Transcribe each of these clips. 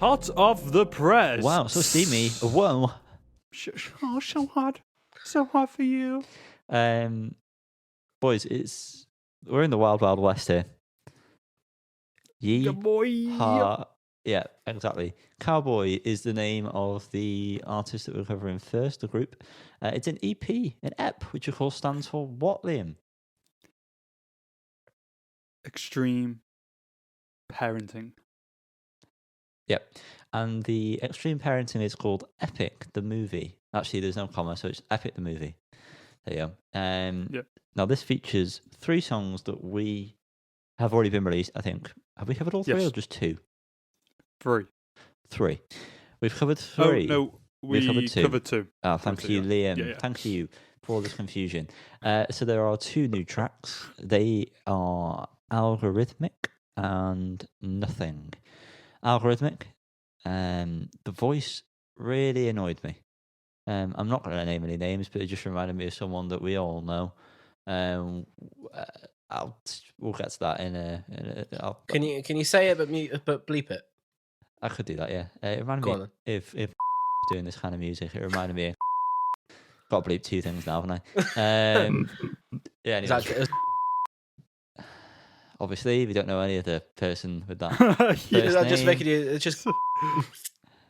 Hot off the press. Wow, so steamy. Whoa. Oh, so hot. So hot for you. Boys, we're in the wild, wild west here. Good boy. Yeah, exactly. Cowboy is the name of the artist that we're covering first, the group. It's an EP, an EP, which of course stands for what, Liam? Extreme parenting. Yep. And the extreme parenting is called Epic, the movie. Actually, there's no comma, so it's Epic, the movie. There you go. Yep. Now, this features 3 songs that we have already been released, I think. Have we covered all 3 or just 2? 3. 3. We've covered 3. Oh, no, we covered 2. Oh, thank you, Liam. Yeah. Thank you for all this confusion. So there are 2 new tracks. They are Algorithmic and Nothing. Algorithmic, the voice really annoyed me. I'm not going to name any names, but it just reminded me of someone that we all know. We'll get to that in a. Can you say it but bleep it? I could do that. Yeah, it reminded me if doing this kind of music. It reminded me. Got to bleep 2 things now, haven't I? Yeah. Anyway. Obviously, we don't know any other person with that. Is that just making you? It's just.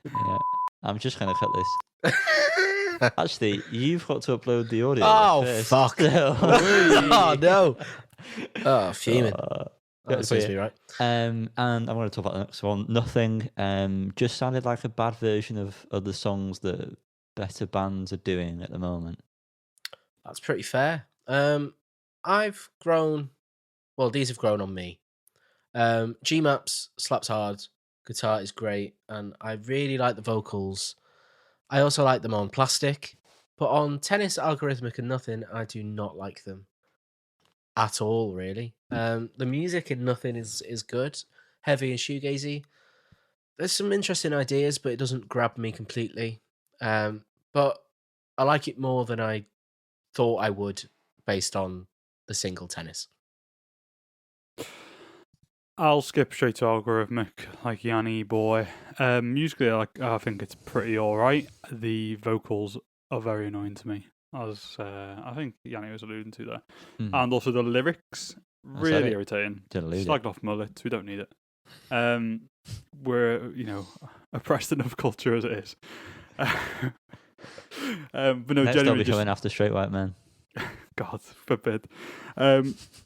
Yeah, I'm just gonna cut this. Actually, you've got to upload the audio. Oh first. fuck! Oh no! Oh, fuming. That's supposed to be right. And I'm going to talk about the next one. Nothing. Just sounded like a bad version of other songs that better bands are doing at the moment. That's pretty fair. I've grown. Well, these have grown on me. G-Maps slaps hard. Guitar is great, and I really like the vocals. I also like them on Plastic, but on Tennis, Algorithmic, and Nothing, I do not like them at all. Really, the music in Nothing is good, heavy and shoegazy. There's some interesting ideas, but it doesn't grab me completely. But I like it more than I thought I would, based on the single Tennis. I'll skip straight to Algorithmic, like Yanni boy. Musically, I think it's pretty alright. The vocals are very annoying to me, as I think Yanni was alluding to there. And also the lyrics, really irritating. Slagged off mullets, we don't need it. We're, oppressed enough culture as it is. But no, next genuinely be coming after straight white men. God forbid.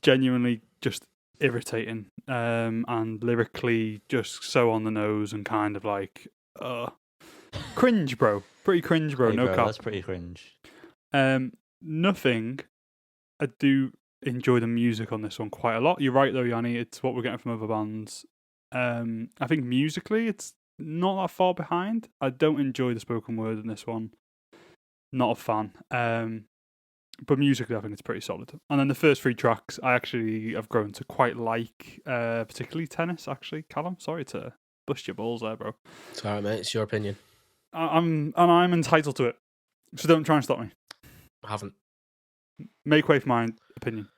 Genuinely just irritating, and lyrically just so on the nose and kind of like cringe, bro. Pretty cringe, bro. Hey, no cap. That's pretty cringe. Nothing. I do enjoy the music on this one quite a lot. You're right though, Yanni. It's what we're getting from other bands. I think musically it's not that far behind. I don't enjoy the spoken word in this one. Not a fan. But musically, I think it's pretty solid. And then the first 3 tracks, I actually have grown to quite like, particularly Tennis, actually. Callum, sorry to bust your balls there, bro. It's all right, mate. It's your opinion. I'm entitled to it. So don't try and stop me. I haven't. Make way for my opinion.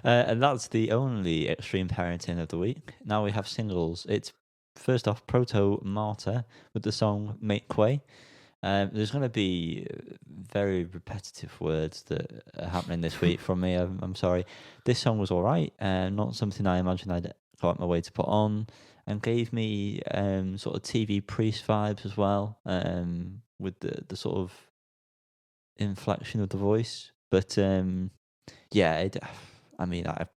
And that's the only extreme parenting of the week. Now we have singles. It's first off Proto Martyr with the song Make Way. There's going to be very repetitive words that are happening this week from me. I'm sorry. This song was all right. Not something I imagined I'd go out my way to put on, and gave me sort of TV Priest vibes as well, with the sort of inflection of the voice. But yeah, I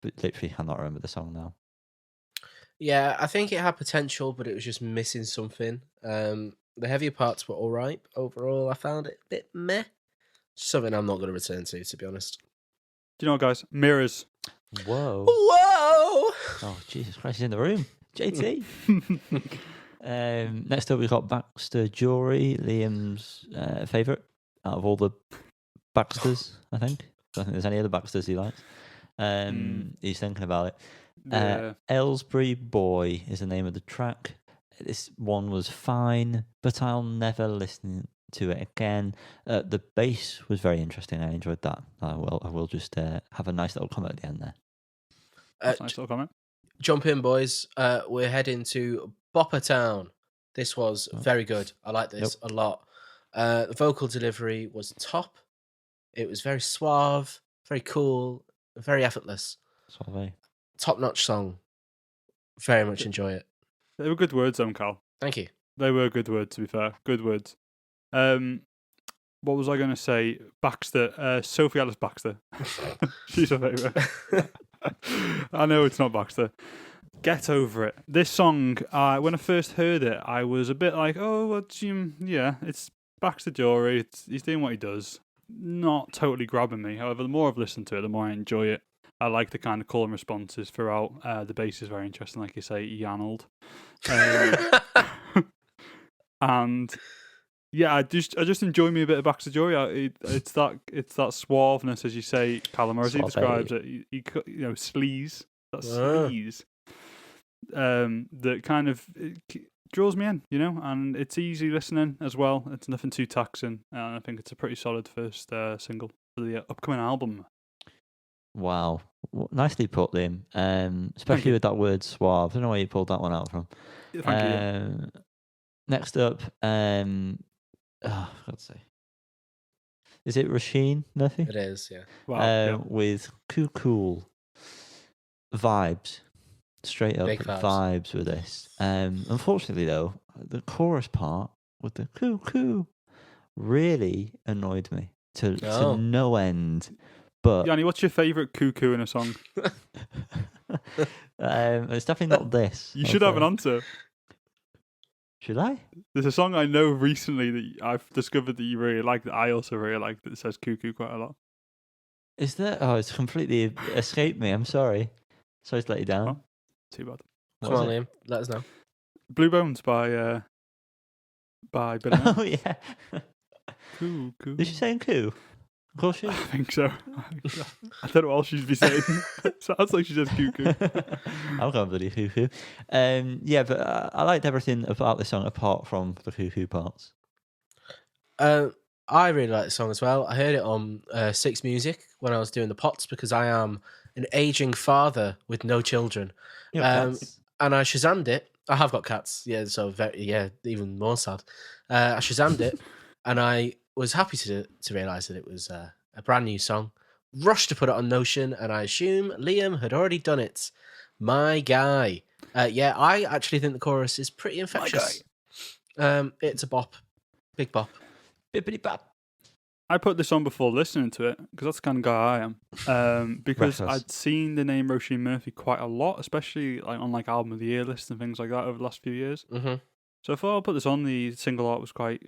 literally cannot remember the song now. Yeah, I think it had potential, but it was just missing something. The heavier parts were all right. Overall, I found it a bit meh. Something I'm not going to return to be honest. Do you know what, guys? Mirrors. Whoa. Whoa! Oh, Jesus Christ, he's in the room. JT. Next up, we've got Baxter Dury, Liam's favourite out of all the Baxters, I think. I don't think there's any other Baxters he likes. He's thinking about it. Yeah. Aylesbury Boy is the name of the track. This one was fine, but I'll never listen to it again. The bass was very interesting. I enjoyed that. I will just have a nice little comment at the end there. Nice little comment. Jump in, boys. We're heading to Bopper Town. This was very good. I like this a lot. The vocal delivery was top. It was very suave, very cool, very effortless. Suave. Top-notch song. Very much enjoy it. They were good words, Cal. Thank you. They were good words, to be fair. Good words. What was I going to say? Baxter. Sophie Alice Baxter. She's my favourite. I know it's not Baxter. Get over it. This song, when I first heard it, I was a bit like, oh, it's Baxter Dury. He's doing what he does. Not totally grabbing me. However, the more I've listened to it, the more I enjoy it. I like the kind of call and responses throughout. The bass is very interesting, like you say, Yannold. And yeah, I just enjoy me a bit of Baxter Dury. It's that suaveness, as you say, Callum, or as he describes it. He sleaze. That sleaze. That kind of draws me in, and it's easy listening as well. It's nothing too taxing, and I think it's a pretty solid first single for the upcoming album. Wow, nicely put, Liam. Especially with that word suave. I don't know where you pulled that one out from. Thank you. Next up, I've got to say, is it Rasheen Murphy? It is, yeah. Wow, with Cool vibes. Straight up vibes with this. Unfortunately, though, the chorus part with the coo really annoyed me to no end. But Yanni, what's your favourite cuckoo in a song? It's definitely not this. You should have an answer. Should I? There's a song I know recently that I've discovered that you really like, that I also really like, that says cuckoo quite a lot. Is there? Oh, it's completely escaped me. I'm sorry. Sorry to let you down. Oh, too bad. Come on, Liam. Let us know. Blue Bones by Billy Mills. Oh, yeah. Coo. Is she saying coo? Of course she is. I think so. I don't know what else she'd be saying. Sounds like she says cuckoo. I'm going bloody hoo-hoo. Yeah, but I liked everything about this song apart from the hoo-hoo parts. I really like the song as well. I heard it on Six Music when I was doing the pots, because I am an aging father with no children. And I Shazammed it. I have got cats, yeah, so even more sad. I Shazammed it, and I was happy to realise that it was a brand new song. Rushed to put it on Notion, and I assume Liam had already done it. My guy. I actually think the chorus is pretty infectious. It's a bop. Big bop. Bippity bop. I put this on before listening to it, because that's the kind of guy I am. Because I'd seen the name Roisin Murphy quite a lot, especially on album of the year lists and things like that over the last few years. Mm-hmm. So I thought I'll put this on. The single art was quite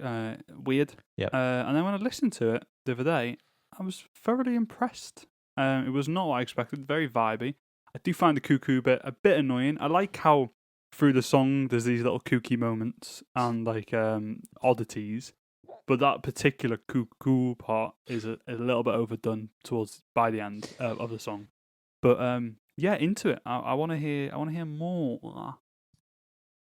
weird. Yep. And then when I listened to it the other day, I was thoroughly impressed. It was not what I expected. Very vibey. I do find the cuckoo bit a bit annoying. I like how through the song there's these little kooky moments and oddities. But that particular cuckoo part is a little bit overdone by the end of the song. But into it. I want to hear more.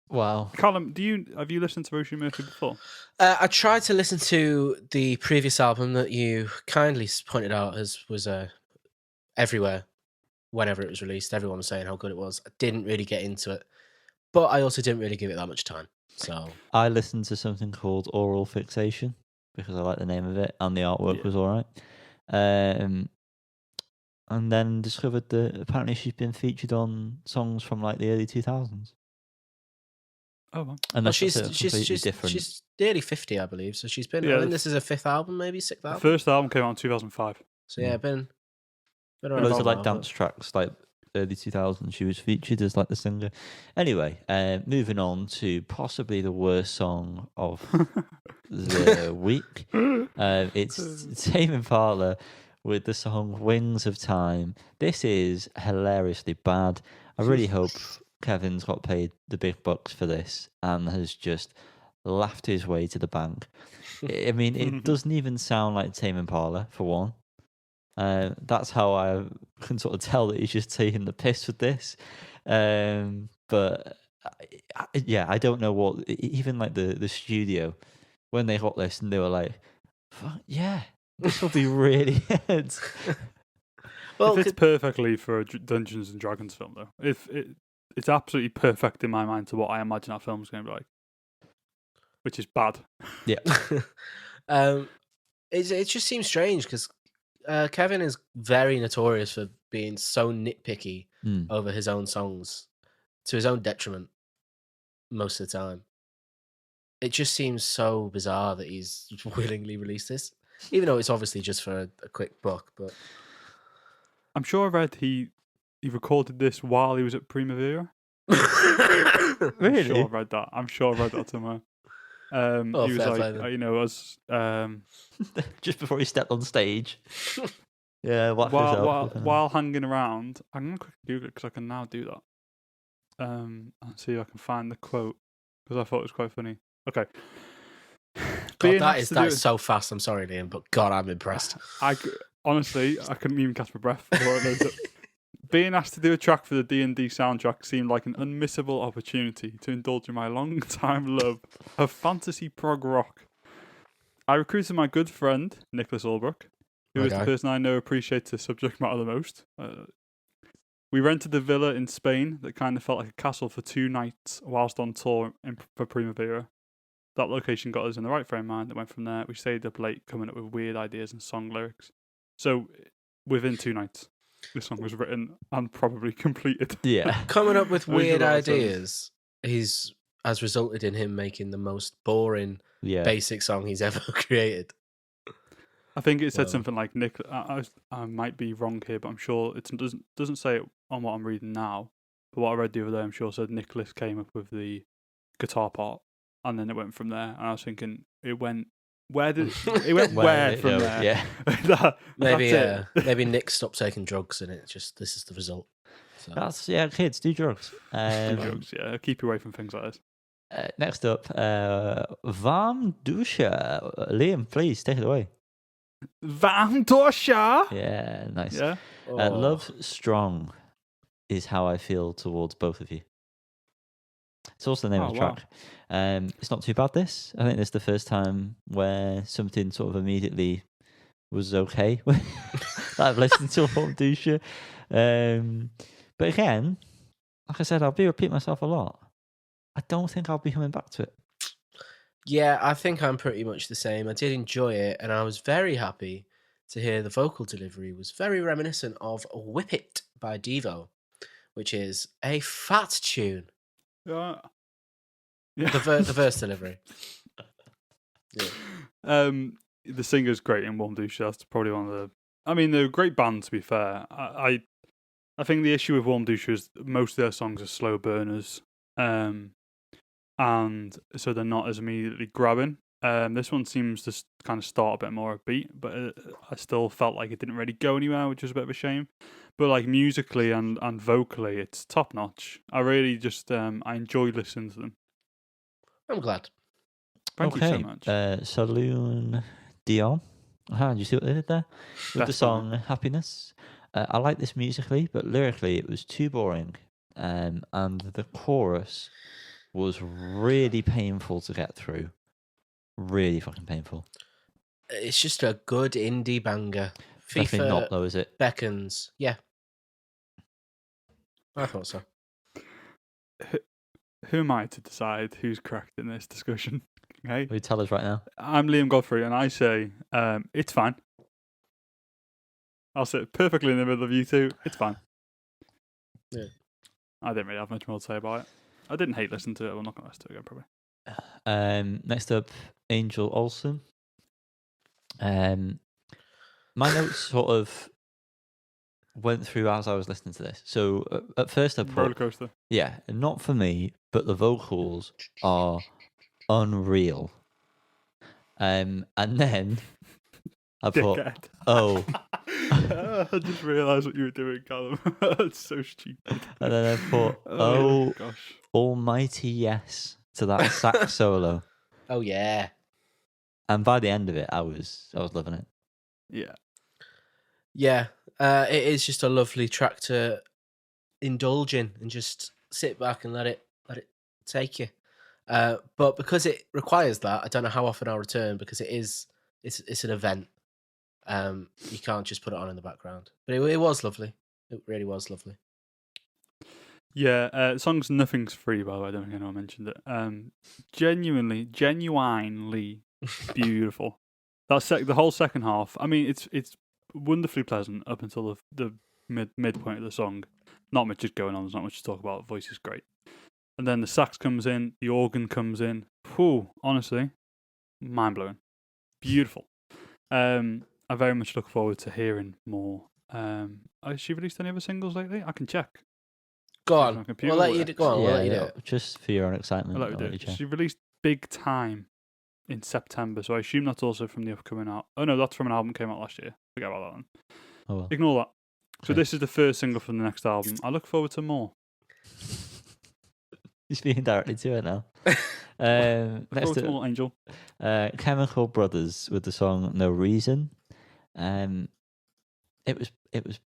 Wow. Callum, have you listened to Roisin Murphy before? I tried to listen to the previous album that you kindly pointed out was everywhere. Whenever it was released, everyone was saying how good it was. I didn't really get into it, but I also didn't really give it that much time. So I listened to something called Oral Fixation because I like the name of it and the artwork was all right. And then discovered that apparently she's been featured on songs from the early 2000s. Oh, wow. And she's different. She's nearly 50, I believe. So she's been. I think this is her fifth album, maybe sixth album. The first album came out in 2005. So been around. Loads of dance tracks early 2000s. She was featured as the singer. Anyway, moving on to possibly the worst song of the week. It's Tame Impala with the song Wings of Time. This is hilariously bad. I really hope Kevin's got paid the big bucks for this and has just laughed his way to the bank. I mean, it doesn't even sound like Tame Impala, for one. That's how I can sort of tell that he's just taking the piss with this. But I don't know what. Even the studio, when they got this and they were like, "Yeah, this will be really good." Well, it fits perfectly for a Dungeons and Dragons film, though. it's absolutely perfect in my mind to what I imagine that film's going to be like, which is bad. Yeah. It just seems strange because Kevin is very notorious for being so nitpicky over his own songs to his own detriment most of the time. It just seems so bizarre that he's willingly released this, even though it's obviously just for a quick buck. But I'm sure I read he recorded this while he was at Primavera. Really? I'm sure I read that somewhere. Oh, he was fair like, play then. you know, as Just before he stepped on stage. Yeah, whacked himself. while hanging around. I'm gonna quickly Google it because I can now do that. And see if I can find the quote because I thought it was quite funny. Okay. God, that is so fast. I'm sorry, Liam, but God, I'm impressed. Honestly, I couldn't even catch my breath. Being asked to do a track for the D&D soundtrack seemed like an unmissable opportunity to indulge in my long-time love of fantasy prog rock. I recruited my good friend, Nicholas Albrook, who is the person I know appreciates the subject matter the most. We rented the villa in Spain that kind of felt like a castle for 2 nights whilst on tour for Primavera. That location got us in the right frame of mind and went from there. We stayed up late coming up with weird ideas and song lyrics. So, within 2 nights, the song was written and probably completed. Yeah. Coming up with weird ideas has resulted in him making the most boring, basic song he's ever created. I think it said something like Nick. I might be wrong here, but I'm sure it doesn't say it on what I'm reading now. But what I read the other day, I'm sure said Nicholas came up with the guitar part, and then it went from there. And I was thinking, it went where from there? Yeah. Maybe Nick stopped taking drugs, and this is the result. So. That's kids do drugs. Do drugs, yeah. Keep you away from things like this. Next up, Vam Dusha. Liam, please take it away. Vam Dusha. Yeah, nice. Yeah. Love Strong is how I feel towards both of you. It's also the name of the track. It's not too bad, this. I think this is the first time where something sort of immediately was okay that I've listened to Vam Dusha. But again, like I said, I'll be repeating myself a lot. I don't think I'll be coming back to it. Yeah, I think I'm pretty much the same. I did enjoy it, and I was very happy to hear the vocal delivery was very reminiscent of Whip It by Devo, which is a fat tune. Yeah. The verse delivery. Yeah. The singer's great in Vam Dusha. That's probably one of the... I mean, they're a great band, to be fair. I think the issue with Vam Dusha is most of their songs are slow burners. And so they're not as immediately grabbing. This one seems to kind of start a bit more upbeat, but I still felt like it didn't really go anywhere, which was a bit of a shame. But like musically and vocally, it's top notch. I really just I enjoy listening to them. I'm glad. Thank you so much. Saloon Dion. Did you see what they did there? With the song Happiness. I like this musically, but lyrically it was too boring. And the chorus was really painful to get through. Really fucking painful. It's just a good indie banger. Definitely not, though, is it? Beckons. Yeah. I thought so. Who am I to decide who's correct in this discussion? Okay. Will you tell us right now? I'm Liam Godfrey, and I say it's fine. I'll sit perfectly in the middle of you two. It's fine. Yeah. I didn't really have much more to say about it. I didn't hate listening to it. I'm not going to listen to it again, probably. Next up, Angel Olsen. My notes sort of went through as I was listening to this. So at first I put... Roller coaster. Yeah, not for me, but the vocals are unreal. And then I put... Dickhead. Oh. I just realised what you were doing, Callum. That's so stupid. And then I put, gosh. Almighty yes to that sax solo. Oh, yeah. And by the end of it, I was loving it. Yeah. Yeah. It is just a lovely track to indulge in and just sit back and let it take you. But because it requires that, I don't know how often I'll return because it's an event. You can't just put it on in the background. But it was lovely. It really was lovely. Yeah, the song's Nothing's Free, by the way. I don't think anyone mentioned it. Genuinely beautiful. The whole second half. I mean, it's wonderfully pleasant up until the midpoint of the song. Not much is going on. There's not much to talk about. The voice is great, and then the sax comes in, the organ comes in. Whew, honestly, mind blowing, beautiful. I very much look forward to hearing more. Has she released any other singles lately? I can check. Go Use my on. computer We'll let you works. go on. We'll let you do it. Just for your own excitement. I'll let I'll me let do you it. check. She released Big Time in September, so I assume that's also from the upcoming album. Oh no, that's from an album that came out last year. Forget about that one. Oh, well. Ignore that. So Okay. this is the first single from the next album. I look forward to more. You're speaking directly to it now. Look Next forward to up, more, Angel. Chemical Brothers with the song "No Reason." It was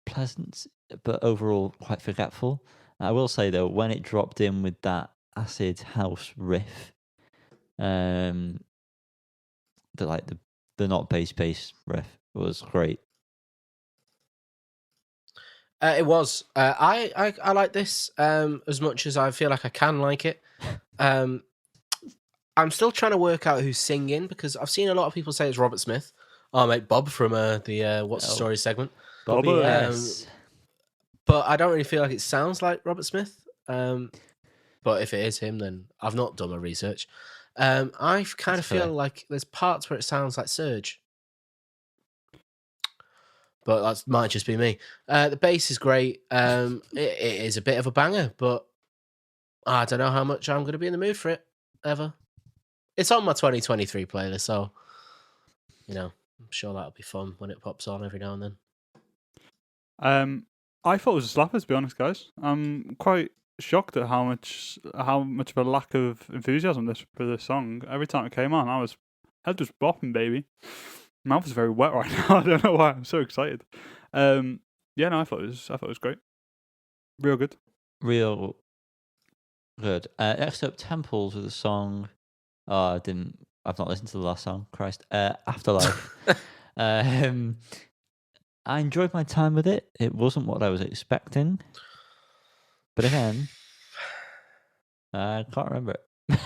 pleasant, but overall quite forgetful. I will say though, when it dropped in with that acid house riff, the not bass riff was great. It was. I like this as much as I feel like I can like it. I'm still trying to work out who's singing because I've seen a lot of people say it's Robert Smith. Oh, mate, Bob from the What's the Oh. Story segment. Bobby Bobby. S. But I don't really feel like it sounds like Robert Smith. But if it is him, then I've not done my research. I kind of That's feel fair. like there's parts where it sounds like Surge. But that might just be me. The bass is great. It is a bit of a banger, but I don't know how much I'm going to be in the mood for it ever. It's on my 2023 playlist, so I'm sure that'll be fun when it pops on every now and then. I thought it was a slapper, to be honest, guys. I'm quite shocked at how much of a lack of enthusiasm for this song. Every time it came on, head was bopping, baby. Mouth is very wet right now. I don't know why. I'm so excited. I thought it was great. Real good. Real good. Next up, Temples with the song. Oh, I've not listened to the last song. Christ. Afterlife. I enjoyed my time with it. It wasn't what I was expecting. But again, I can't remember it.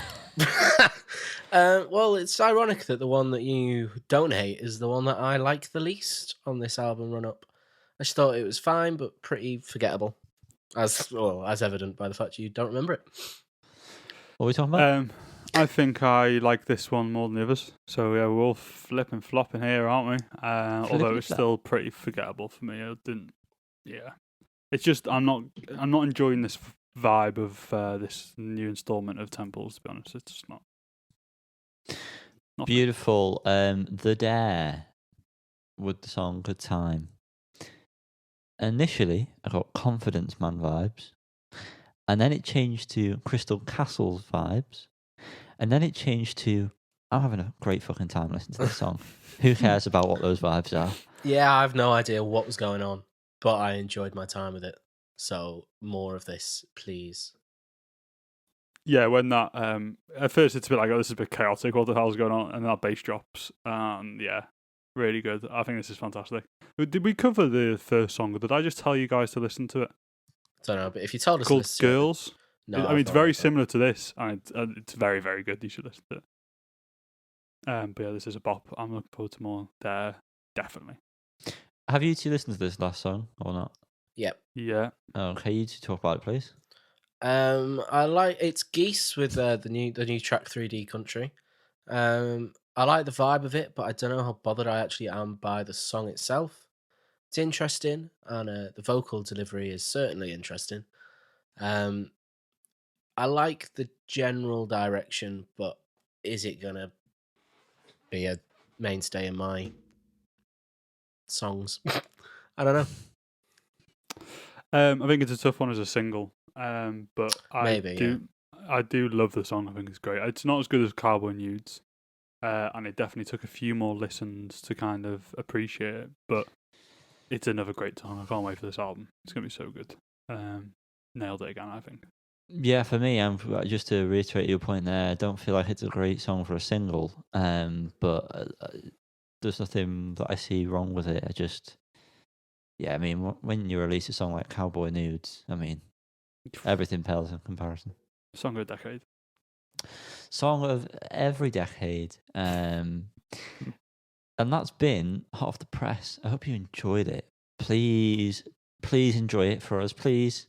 Well, it's ironic that the one that you don't hate is the one that I like the least on this album run up. I just thought it was fine, but pretty forgettable, as evident by the fact you don't remember it. What are we talking about? I think I like this one more than the others. So yeah, we're all flipping flopping here, aren't we? Although it's still pretty forgettable for me. I didn't. Yeah, it's just I'm not enjoying this vibe of this new installment of Temples. To be honest, it's just not. Beautiful. The Dare with the song "Good Time." Initially, I got Confidence Man vibes, and then it changed to Crystal Castles vibes, and then it changed to I'm having a great fucking time listening to this song. Who cares about what those vibes are? Yeah, I have no idea what was going on, but I enjoyed my time with it. So more of this, please. Yeah, when that at first it's a bit like, oh, this is a bit chaotic. What the hell's going on? And that bass drops. Yeah, really good. I think this is fantastic. Did we cover the first song, or did I just tell you guys to listen to it? I don't know, but if you told us Called Girls. No, I mean, it's very similar to this, and it's very, very good. You should listen to it. But yeah, this is a bop. I'm looking forward to more there, definitely. Have you two listened to this last song or not? Yep. Yeah. Okay, you two talk about it, please. I like it's Geese with the new track 3D Country. I like the vibe of it, but I don't know how bothered I actually am by the song itself. It's interesting, and the vocal delivery is certainly interesting. I like the general direction, but is it gonna be a mainstay in my songs? I don't know. I think it's a tough one as a single. But I do love the song. I think it's great. It's not as good as Cowboy Nudes, and it definitely took a few more listens to kind of appreciate it. But it's another great song. I can't wait for this album. It's gonna be so good. Nailed it again, I think. Yeah, for me, just to reiterate your point there, I don't feel like it's a great song for a single. But there's nothing that I see wrong with it. I mean, when you release a song like Cowboy Nudes, I mean, Everything pales in comparison. Song of the decade. Song of every decade. And that's been Hot Off the Press. I hope you enjoyed it. Please enjoy it for us, please.